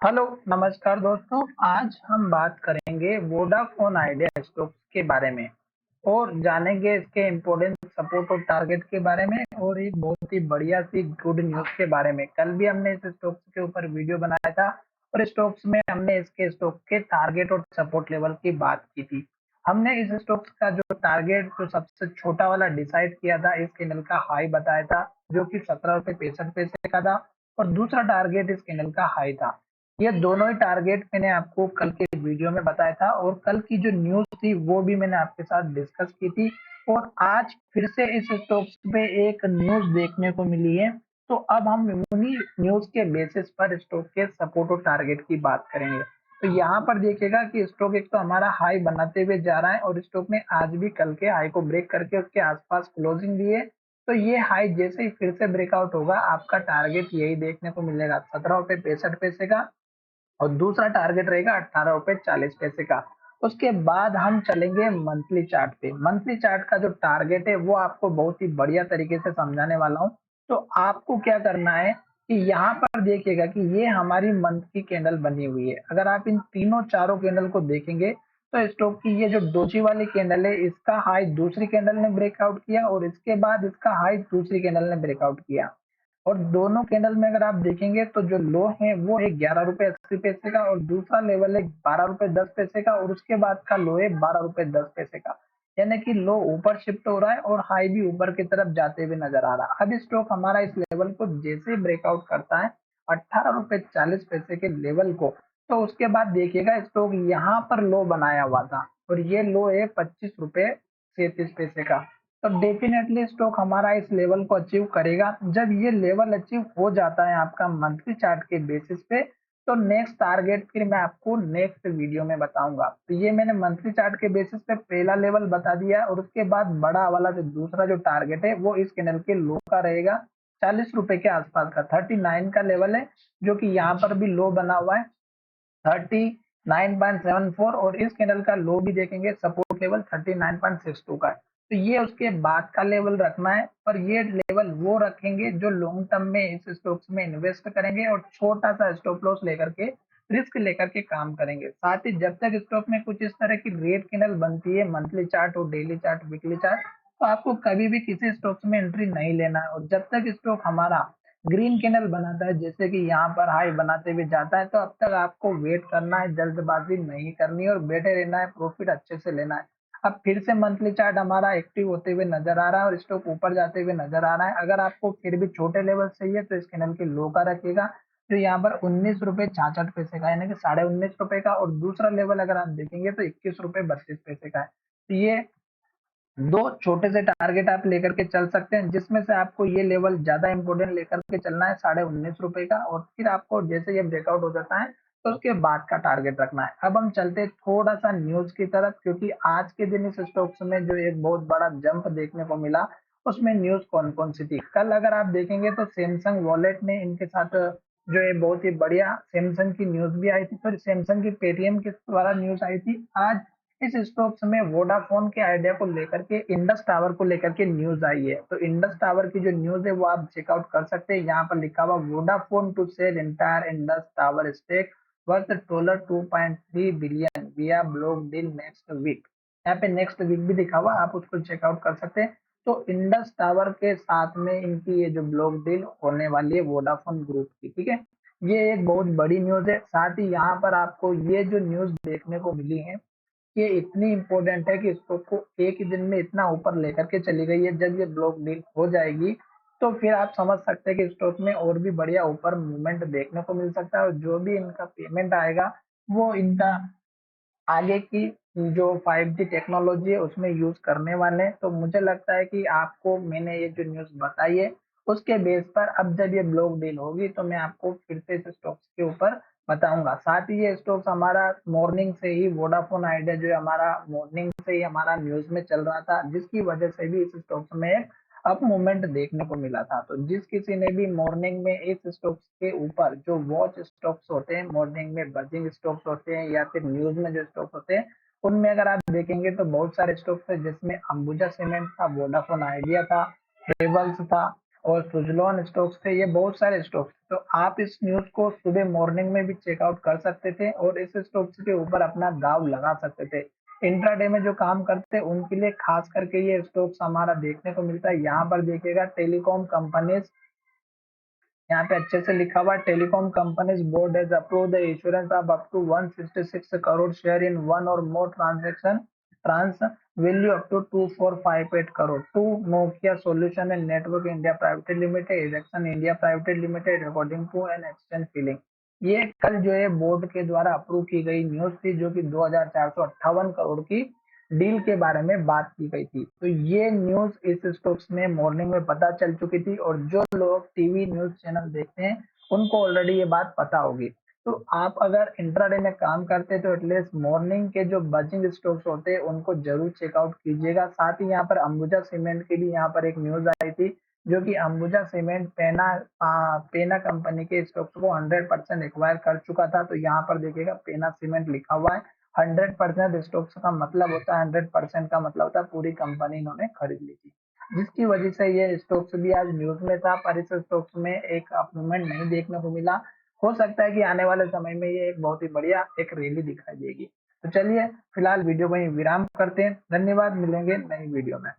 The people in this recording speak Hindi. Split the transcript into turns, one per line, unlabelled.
हेलो, नमस्कार दोस्तों। आज हम बात करेंगे वोडाफोन आइडिया स्टॉक्स के बारे में और जानेंगे इसके इम्पोर्टेंट सपोर्ट और टारगेट के बारे में और एक बहुत ही बढ़िया सी गुड न्यूज़ के बारे में। कल भी हमने इस स्टॉक्स के ऊपर वीडियो बनाया था और स्टॉक्स में हमने इसके स्टॉक के टारगेट और सपोर्ट लेवल की बात की थी। हमने इस स्टॉक्स का जो टारगेट जो सबसे छोटा वाला डिसाइड किया था, इस कैंडल का हाई बताया था जो कि 17 रुपये 65 पैसे का था और दूसरा टारगेट इस कैंडल का हाई था। ये दोनों ही टारगेट मैंने आपको कल के वीडियो में बताया था और कल की जो न्यूज़ थी वो भी मैंने आपके साथ डिस्कस की थी और आज फिर से इस स्टॉक्स पे एक न्यूज़ देखने को मिली है। तो अब हम उन्हीं न्यूज़ के बेसिस पर स्टॉक के सपोर्ट और टारगेट की बात करेंगे। तो यहाँ पर देखिएगा कि स्टॉक एक तो हमारा हाई बनाते हुए जा रहा है और स्टॉक ने आज भी कल के हाई को ब्रेक करके उसके आसपास क्लोजिंग दी है। तो ये हाई जैसे ही फिर से ब्रेकआउट होगा, आपका टारगेट यही देखने को मिलेगा, 17 रुपये 65 पैसे का और दूसरा टारगेट रहेगा 18 रुपये 40 पैसे का। उसके बाद हम चलेंगे मंथली चार्ट पे। मंथली चार्ट का जो टारगेट है वो आपको बहुत ही बढ़िया तरीके से समझाने वाला हूँ। तो आपको क्या करना है कि यहाँ पर देखिएगा कि ये हमारी मंथ की कैंडल बनी हुई है। अगर आप इन तीनों चारों कैंडल को देखेंगे तो स्टॉक की ये जो डोजी वाली कैंडल है, इसका हाई दूसरी कैंडल ने ब्रेकआउट किया और इसके बाद इसका हाई दूसरी कैंडल ने ब्रेकआउट किया। और दोनों कैंडल में अगर आप देखेंगे तो जो लो है वो है 11 रुपये 80 पैसे का और दूसरा लेवल है 12 रुपये 10 पैसे का और उसके बाद का लो है 12 रुपये 10 पैसे का। यानी कि लो ऊपर शिफ्ट हो रहा है और हाई भी ऊपर की तरफ जाते हुए नजर आ रहा है। अब स्टॉक हमारा इस लेवल को जैसे ही ब्रेकआउट करता है 18 रुपये 40 पैसे के लेवल को, तो उसके बाद देखिएगा स्टॉक यहाँ पर लो बनाया हुआ था और ये लो है 25 रुपये 37 पैसे का। तो डेफिनेटली स्टॉक हमारा इस लेवल को अचीव करेगा। जब ये लेवल अचीव हो जाता है आपका मंथली चार्ट के बेसिस पे, तो नेक्स्ट टारगेट फिर मैं आपको नेक्स्ट वीडियो में बताऊंगा। तो ये मैंने मंथली चार्ट के बेसिस पे पहला लेवल बता दिया और उसके बाद बड़ा वाला जो दूसरा जो टारगेट है वो इस कैंडल के लो का रहेगा, 40 रुपए के आसपास का 39 का लेवल है, जो कि यहाँ पर भी लो बना हुआ है 39.74 और इस कैंडल का लो भी देखेंगे सपोर्ट लेवल 39.62 का है। तो ये उसके बाद का लेवल रखना है, पर ये लेवल वो रखेंगे जो लॉन्ग टर्म में इस स्टॉक्स में इन्वेस्ट करेंगे और छोटा सा स्टॉप लॉस लेकर के रिस्क लेकर के काम करेंगे। साथ ही जब तक स्टॉक में कुछ इस तरह की रेड कैंडल बनती है, मंथली चार्ट और डेली चार्ट वीकली चार्ट, तो आपको कभी भी किसी स्टॉक्स में एंट्री नहीं लेना है। और जब तक स्टॉक हमारा ग्रीन कैंडल बनाता है, जैसे कि यहाँ पर हाई बनाते हुए जाता है, तो अब तक आपको वेट करना है, जल्दबाजी नहीं करनी है और बैठे रहना है, प्रॉफिट अच्छे से लेना है। अब फिर से मंथली चार्ट हमारा एक्टिव होते हुए नजर आ रहा है और स्टॉक ऊपर जाते हुए नजर आ रहा है। अगर आपको फिर भी छोटे लेवल चाहिए तो इस कैंडल के लो का रखिएगा, जो यहाँ पर 19 रुपये 66 पैसे का, यानी कि 19.5 रुपए का और दूसरा लेवल अगर आप देखेंगे तो 21 रुपये 32 पैसे का है। तो ये दो छोटे से टारगेट आप लेकर के चल सकते हैं, जिसमें से आपको ये लेवल ज्यादा इंपॉर्टेंट लेकर के चलना है 19.5 रुपए का और फिर आपको जैसे ये ब्रेकआउट हो जाता है तो उसके बाद का टारगेट रखना है। अब हम चलते हैं थोड़ा सा न्यूज की तरफ, क्योंकि आज के दिन इस स्टॉक्स में जो एक बहुत बड़ा जंप देखने को मिला, उसमें न्यूज कौन कौन सी थी। कल अगर आप देखेंगे तो सैमसंग वॉलेट ने इनके साथ जो है बहुत ही बढ़िया सैमसंग की न्यूज भी आई थी, फिर सैमसंग की पेटीएम के द्वारा न्यूज आई थी। आज इस स्टॉक्स में वोडाफोन के आइडिया को लेकर के इंडस टावर को लेकर के न्यूज आई है। तो इंडस टावर की जो न्यूज है वो आप चेकआउट कर सकते हैं। यहाँ पर लिखा हुआ Vodafone to sell entire Indus tower stake worth $2.3 billion via block deal next week. यहाँ पे नेक्स्ट वीक भी लिखा हुआ, आप उसको चेकआउट कर सकते हैं। तो इंडस टावर के साथ में इनकी ये जो ब्लॉक डील होने वाली है वोडाफोन ग्रुप की, ठीक है। ये एक बहुत बड़ी न्यूज है। साथ ही यहाँ पर आपको ये जो न्यूज देखने को मिली है, ये इतनी इंपॉर्टेंट है कि स्टॉक को एक ही दिन में इतना ऊपर लेकर के चली गई है। जब ये ब्लॉक डील हो जाएगी तो फिर आप समझ सकते हैं कि स्टॉक में और भी बढ़िया ऊपर मूवमेंट देखने को मिल सकता है और जो भी इनका पेमेंट आएगा वो इनका आगे की जो 5G टेक्नोलॉजी है उसमें यूज करने वाले हैं। तो मुझे लगता है कि आपको मैंने ये जो न्यूज बताई है उसके बेस पर अब जब ये ब्लॉक डील होगी तो मैं आपको फिर से इस स्टॉक्स के ऊपर बताऊंगा। साथ ही ये स्टॉक्स हमारा मॉर्निंग से ही वोडाफोन आइडिया जो है हमारा मॉर्निंग से ही हमारा न्यूज में चल रहा था, जिसकी वजह से भी इस स्टॉक्स में एक अप मूवमेंट देखने को मिला था। तो जिस किसी ने भी मॉर्निंग में इस स्टॉक्स के ऊपर जो वॉच स्टॉक्स होते हैं, मॉर्निंग में बजिंग स्टॉक्स होते हैं या फिर न्यूज में जो स्टॉक्स होते हैं, उनमें अगर आप देखेंगे तो बहुत सारे स्टॉक्स है, जिसमें अंबुजा सीमेंट था, वोडाफोन आइडिया था, हेवल्स था और सुजलॉन स्टॉक्स थे, ये बहुत सारे स्टॉक्स। तो आप इस न्यूज को सुबह मॉर्निंग में भी चेकआउट कर सकते थे और इस स्टॉक्स के ऊपर अपना दाव लगा सकते थे। इंट्राडे में जो काम करते हैं उनके लिए खास करके ये स्टॉक्स हमारा देखने को मिलता है। यहाँ पर देखिएगा टेलीकॉम कंपनीज, यहाँ पे अच्छे से लिखा हुआ है, telecom companies board has approved the issuance of up to 166 crore share in one और more transaction trans value up to 2458 crore to Nokia solution and network India private limited, Ericsson India private limited, according to an exchange filing. ये कल जो है बोर्ड के द्वारा अप्रूव की गई न्यूज थी, जो कि 2458 करोड़ की डील के बारे में बात की गई थी। तो ये न्यूज इस स्टॉक्स में मॉर्निंग में पता चल चुकी थी और जो लोग टीवी न्यूज चैनल देखते हैं उनको ऑलरेडी ये बात पता होगी। तो आप अगर इंट्राडे में काम करते हैं तो एटलीस्ट मॉर्निंग के जो बजिंग स्टॉक्स होते हैं उनको जरूर चेकआउट कीजिएगा। साथ ही यहाँ पर अंबुजा सीमेंट की भी यहाँ पर एक न्यूज आई थी, जो कि अंबुजा सीमेंट पेना कंपनी के स्टॉक्स को 100% एक्वायर कर चुका था। तो यहाँ पर देखिएगा पेना सीमेंट लिखा हुआ है। 100% स्टॉक्स का मतलब होता है, 100% का मतलब होता है पूरी कंपनी इन्होंने खरीद ली थी, जिसकी वजह से ये स्टॉक्स भी आज न्यूज में था। पर इस स्टॉक्स में एक अप्रूवमेंट नहीं देखने को मिला। हो सकता है कि आने वाले समय में ये एक बहुत ही बढ़िया एक रैली दिखाई देगी। तो चलिए फिलहाल वीडियो को यहीं विराम करते हैं। धन्यवाद, मिलेंगे नई वीडियो में।